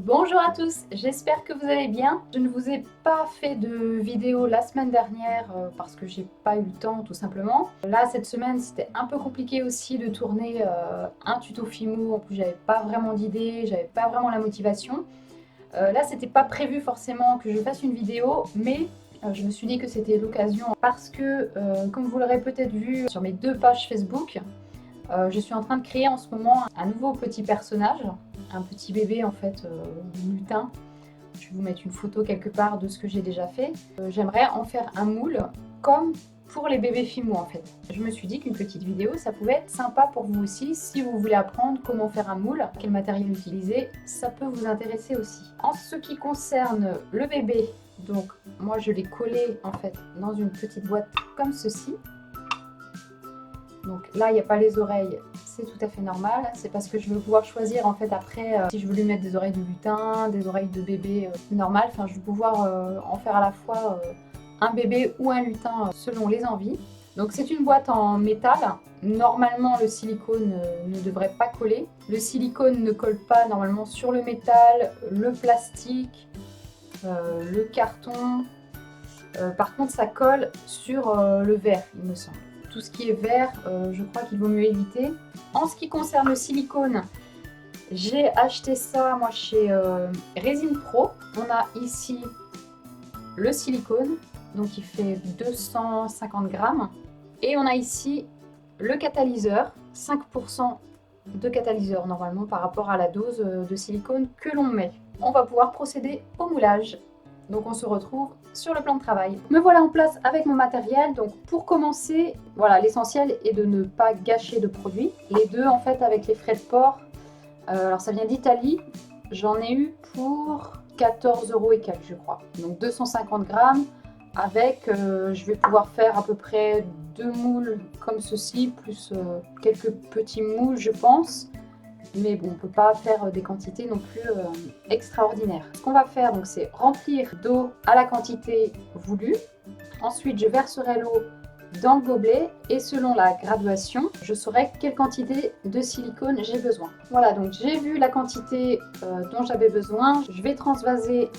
Bonjour à tous, j'espère que vous allez bien. Je ne vous ai pas fait de vidéo la semaine dernière parce que j'ai pas eu le temps tout simplement. Là cette semaine c'était un peu compliqué aussi de tourner un tuto Fimo, en plus j'avais pas vraiment d'idée, j'avais pas vraiment la motivation. Là c'était pas prévu forcément que je fasse une vidéo, mais je me suis dit que c'était l'occasion parce que comme vous l'aurez peut-être vu sur mes deux pages Facebook, je suis en train de créer en ce moment un nouveau petit personnage, un petit bébé en fait, lutin. Je vais vous mettre une photo quelque part de ce que j'ai déjà fait. J'aimerais en faire un moule comme pour les bébés Fimo en fait. Je me suis dit qu'une petite vidéo ça pouvait être sympa pour vous aussi si vous voulez apprendre comment faire un moule, quel matériel utiliser, ça peut vous intéresser aussi. En ce qui concerne le bébé, donc moi je l'ai collé en fait dans une petite boîte comme ceci. Donc là, il n'y a pas les oreilles, c'est tout à fait normal. C'est parce que je veux pouvoir choisir en fait après si je veux lui mettre des oreilles de lutin, des oreilles de bébé normal. Enfin, je veux pouvoir en faire à la fois un bébé ou un lutin selon les envies. Donc c'est une boîte en métal. Normalement, le silicone ne devrait pas coller. Le silicone ne colle pas normalement sur le métal, le plastique, le carton. Par contre, ça colle sur le verre, il me semble. Tout ce qui est verre, je crois qu'il vaut mieux éviter. En ce qui concerne le silicone, j'ai acheté ça moi chez Resin Pro. On a ici le silicone, donc il fait 250 grammes. Et on a ici le catalyseur, 5% de catalyseur normalement par rapport à la dose de silicone que l'on met. On va pouvoir procéder au moulage. Donc on se retrouve sur le plan de travail. Me voilà en place avec mon matériel. Donc pour commencer, voilà, l'essentiel est de ne pas gâcher de produits. Les deux en fait avec les frais de port, alors ça vient d'Italie. J'en ai eu pour 14 € et quelques je crois. Donc 250 grammes avec, je vais pouvoir faire à peu près 2 moules comme ceci, plus quelques petits moules je pense. Mais bon, on ne peut pas faire des quantités non plus extraordinaires. Ce qu'on va faire, donc, c'est remplir d'eau à la quantité voulue. Ensuite, je verserai l'eau dans le gobelet et selon la graduation, je saurai quelle quantité de silicone j'ai besoin. Voilà, donc j'ai vu la quantité dont j'avais besoin. Je vais transvaser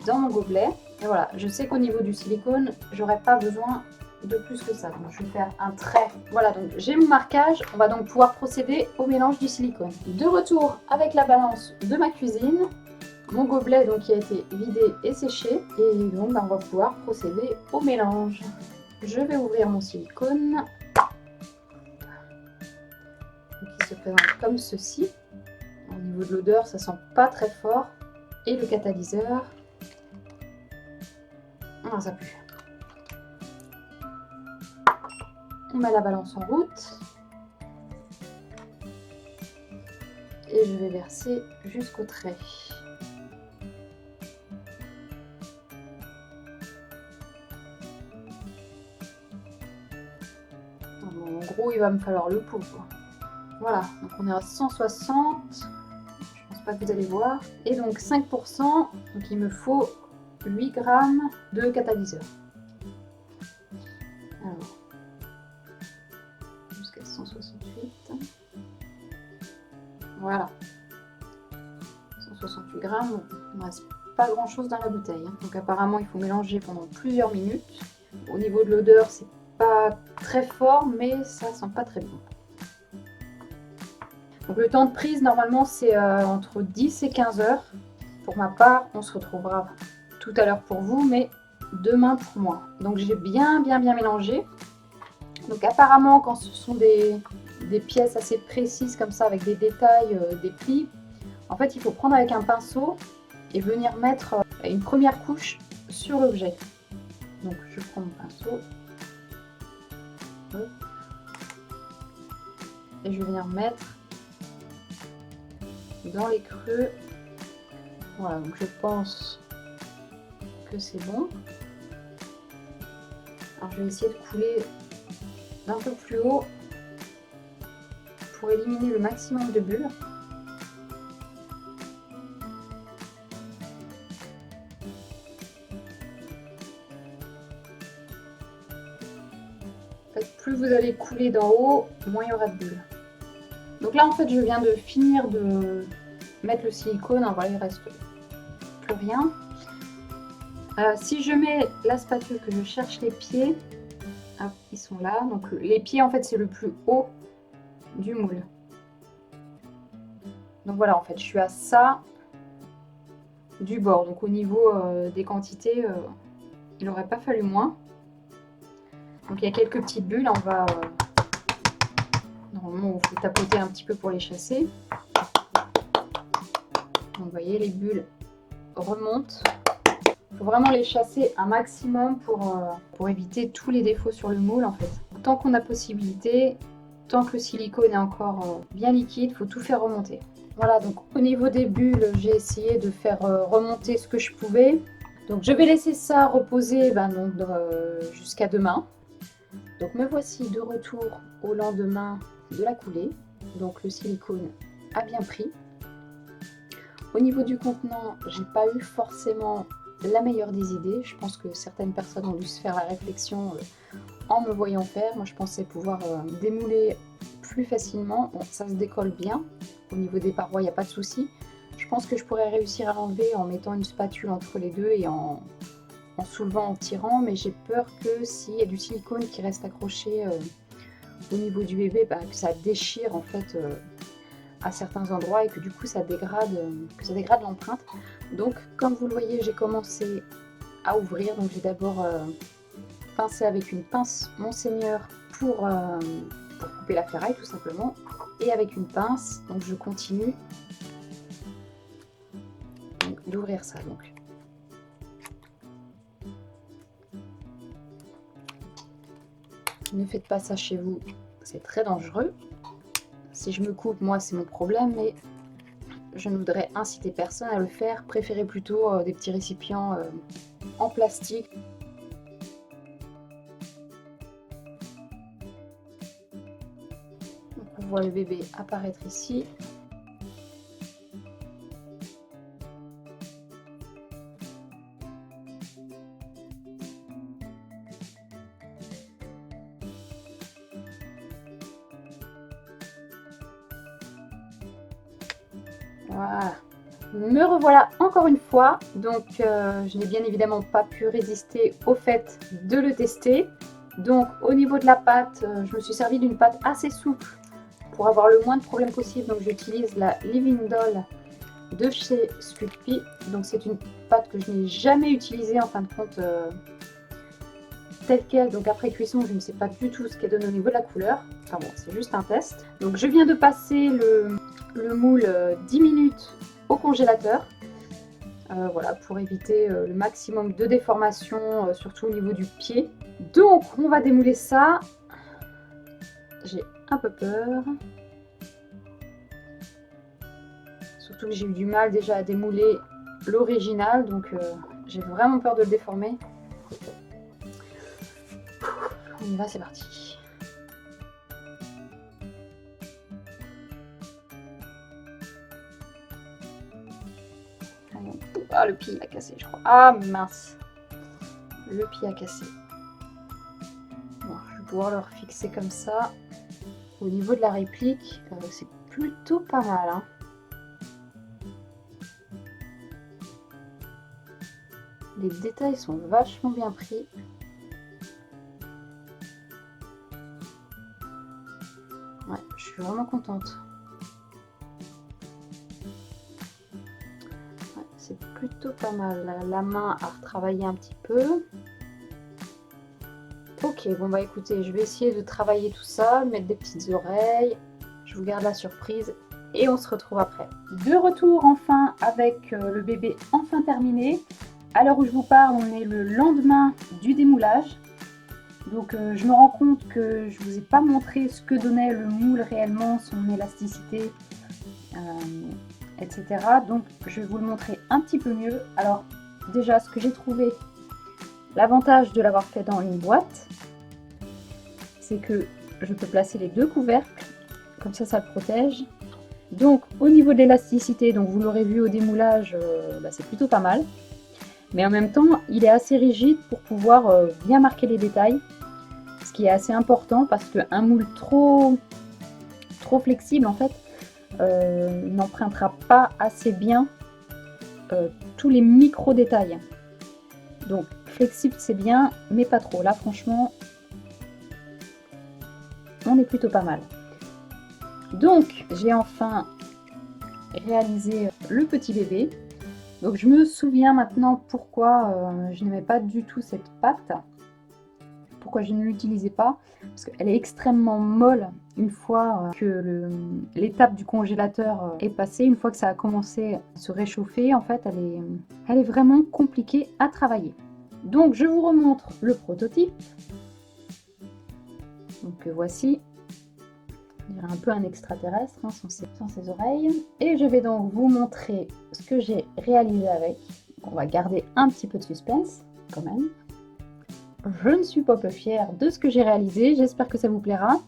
dans mon gobelet. Et voilà, je sais qu'au niveau du silicone, j'aurai pas besoin de plus que ça. Donc je vais faire un trait. Voilà, donc j'ai mon marquage. On va donc pouvoir procéder au mélange du silicone. De retour avec la balance de ma cuisine. Mon gobelet donc qui a été vidé et séché. Et donc on va pouvoir procéder au mélange. Je vais ouvrir mon silicone. Donc, il se présente comme ceci. Au niveau de l'odeur, ça sent pas très fort. Et le catalyseur. Ah, ça pue. On met la balance en route et je vais verser jusqu'au trait. Bon, en gros, il va me falloir le pot. Voilà, donc on est à 160. Je pense pas que vous allez voir. Et donc 5%, donc il me faut 8 grammes de catalyseur. Alors, jusqu'à 168. Voilà. 168 grammes, il ne reste pas grand chose dans la bouteille. Donc apparemment il faut mélanger pendant plusieurs minutes. Au niveau de l'odeur, c'est pas très fort, mais ça sent pas très bon. Donc le temps de prise normalement c'est entre 10 et 15 heures. Pour ma part, on se retrouvera tout à l'heure pour vous, mais demain pour moi. Donc j'ai bien mélangé. Donc apparemment quand ce sont des pièces assez précises comme ça avec des détails, des plis, en fait il faut prendre avec un pinceau et venir mettre une première couche sur l'objet. Donc je prends mon pinceau et je vais venir mettre dans les creux. Voilà, donc je pense que c'est bon. Alors je vais essayer de couler d'un peu plus haut pour éliminer le maximum de bulles. En fait, plus vous allez couler d'en haut, moins il y aura de bulles. Donc là en fait je viens de finir de mettre le silicone. Voilà, il reste plus rien. Si je mets la spatule, que je cherche les pieds, hop, ils sont là. Donc les pieds, en fait, c'est le plus haut du moule. Donc voilà, en fait, je suis à ça du bord. Donc au niveau des quantités, il n'aurait pas fallu moins. Donc il y a quelques petites bulles, on va... normalement, on faut tapoter un petit peu pour les chasser. Donc vous voyez, les bulles remontent. Il faut vraiment les chasser un maximum pour éviter tous les défauts sur le moule en fait. Tant qu'on a possibilité, tant que le silicone est encore bien liquide, il faut tout faire remonter. Voilà, donc au niveau des bulles, j'ai essayé de faire remonter ce que je pouvais. Donc je vais laisser ça reposer jusqu'à demain. Donc me voici de retour au lendemain de la coulée. Donc le silicone a bien pris. Au niveau du contenant, j'ai pas eu forcément la meilleure des idées. Je pense que certaines personnes ont dû se faire la réflexion en me voyant faire. Moi je pensais pouvoir démouler plus facilement. Bon, ça se décolle bien. Au niveau des parois, il n'y a pas de souci. Je pense que je pourrais réussir à l'enlever en mettant une spatule entre les deux et en soulevant, en tirant. Mais j'ai peur que s'il y a du silicone qui reste accroché au niveau du bébé, que ça déchire en fait à certains endroits et que du coup ça dégrade l'empreinte. Donc comme vous le voyez, j'ai commencé à ouvrir. Donc j'ai d'abord pincé avec une pince Monseigneur pour couper la ferraille tout simplement, et avec une pince, donc je continue d'ouvrir ça. Donc ne faites pas ça chez vous, c'est très dangereux. Si je me coupe, moi c'est mon problème, mais je ne voudrais inciter personne à le faire. Préférez plutôt des petits récipients en plastique. Donc on voit le bébé apparaître ici. Voilà, me revoilà encore une fois. Donc je n'ai bien évidemment pas pu résister au fait de le tester. Donc au niveau de la pâte, je me suis servi d'une pâte assez souple pour avoir le moins de problèmes possible. Donc j'utilise la Living Doll de chez Sculpey. Donc c'est une pâte que je n'ai jamais utilisée en fin de compte telle quelle. Donc après cuisson, je ne sais pas du tout ce qu'elle donne au niveau de la couleur. Enfin bon, c'est juste un test. Donc je viens de passer le moule 10 minutes au congélateur. Voilà, pour éviter le maximum de déformation, surtout au niveau du pied. Donc on va démouler ça. J'ai un peu peur. Surtout que j'ai eu du mal déjà à démouler l'original, donc j'ai vraiment peur de le déformer. On y va, c'est parti. Ah, le pied a cassé, je crois. Ah mince, le pied a cassé. Bon, je vais pouvoir le refixer comme ça. Au niveau de la réplique, c'est plutôt pas mal, hein. Les détails sont vachement bien pris. Ouais, je suis vraiment contente. Ouais, c'est plutôt pas mal. La main a retravaillé un petit peu. Ok, bon bah écoutez, je vais essayer de travailler tout ça, mettre des petites oreilles. Je vous garde la surprise et on se retrouve après. De retour enfin avec le bébé enfin terminé. À l'heure où je vous parle, on est le lendemain du démoulage. Donc je me rends compte que je ne vous ai pas montré ce que donnait le moule réellement, son élasticité, etc. Donc je vais vous le montrer un petit peu mieux. Alors déjà, ce que j'ai trouvé, l'avantage de l'avoir fait dans une boîte, c'est que je peux placer les deux couvercles, comme ça le protège. Donc au niveau de l'élasticité, donc vous l'aurez vu au démoulage, c'est plutôt pas mal. Mais en même temps, il est assez rigide pour pouvoir bien marquer les détails. Ce qui est assez important parce qu'un moule trop flexible, en fait, n'empruntera pas assez bien tous les micro détails. Donc flexible c'est bien, mais pas trop. Là franchement, on est plutôt pas mal. Donc j'ai enfin réalisé le petit bébé. Donc je me souviens maintenant pourquoi je n'aimais pas du tout cette pâte. Pourquoi je ne l'utilisais pas, parce qu'elle est extrêmement molle une fois que l'étape du congélateur est passée, une fois que ça a commencé à se réchauffer, en fait elle est vraiment compliquée à travailler. Donc je vous remontre le prototype. Donc voici, on dirait un peu un extraterrestre hein, sans ses oreilles. Et je vais donc vous montrer ce que j'ai réalisé avec. On va garder un petit peu de suspense quand même. Je ne suis pas peu fière de ce que j'ai réalisé, j'espère que ça vous plaira.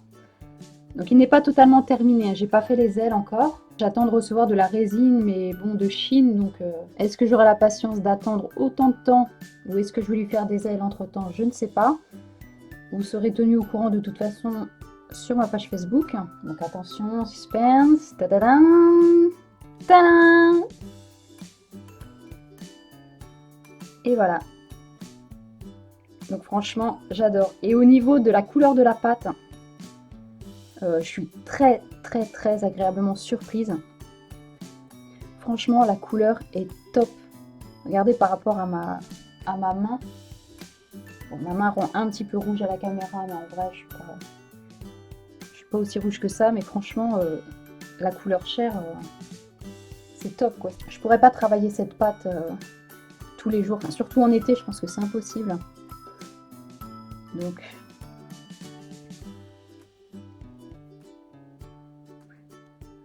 Donc il n'est pas totalement terminé, j'ai pas fait les ailes encore. J'attends de recevoir de la résine, mais bon, de Chine, donc est-ce que j'aurai la patience d'attendre autant de temps ou est-ce que je vais lui faire des ailes entre temps, je ne sais pas. Vous serez tenu au courant de toute façon sur ma page Facebook. Donc attention, suspense, tadadam, tadam. Et voilà. Donc franchement, j'adore. Et au niveau de la couleur de la pâte, je suis très agréablement surprise. Franchement, la couleur est top. Regardez par rapport à ma main. Bon, ma main rend un petit peu rouge à la caméra, mais en vrai, je suis pas aussi rouge que ça. Mais franchement, la couleur chair, c'est top quoi. Je pourrais pas travailler cette pâte tous les jours. Enfin, surtout en été, je pense que c'est impossible. Donc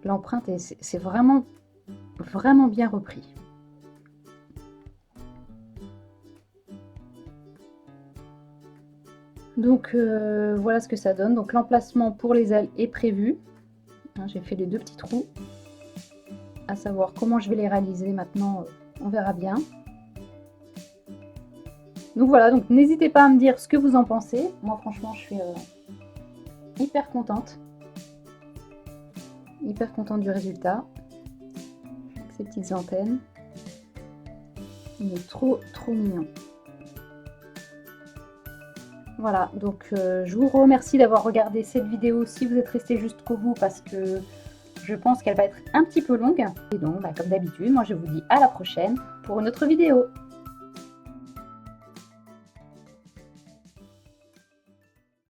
l'empreinte c'est vraiment bien repris. Donc voilà ce que ça donne. Donc l'emplacement pour les ailes est prévu. Hein, j'ai fait les deux petits trous. À savoir comment je vais les réaliser maintenant, on verra bien. Donc voilà, donc n'hésitez pas à me dire ce que vous en pensez. Moi franchement je suis hyper contente. Hyper contente du résultat. Avec ces petites antennes. Il est trop mignon. Voilà, donc je vous remercie d'avoir regardé cette vidéo si vous êtes resté jusqu'au bout parce que je pense qu'elle va être un petit peu longue. Et donc, comme d'habitude, moi je vous dis à la prochaine pour une autre vidéo.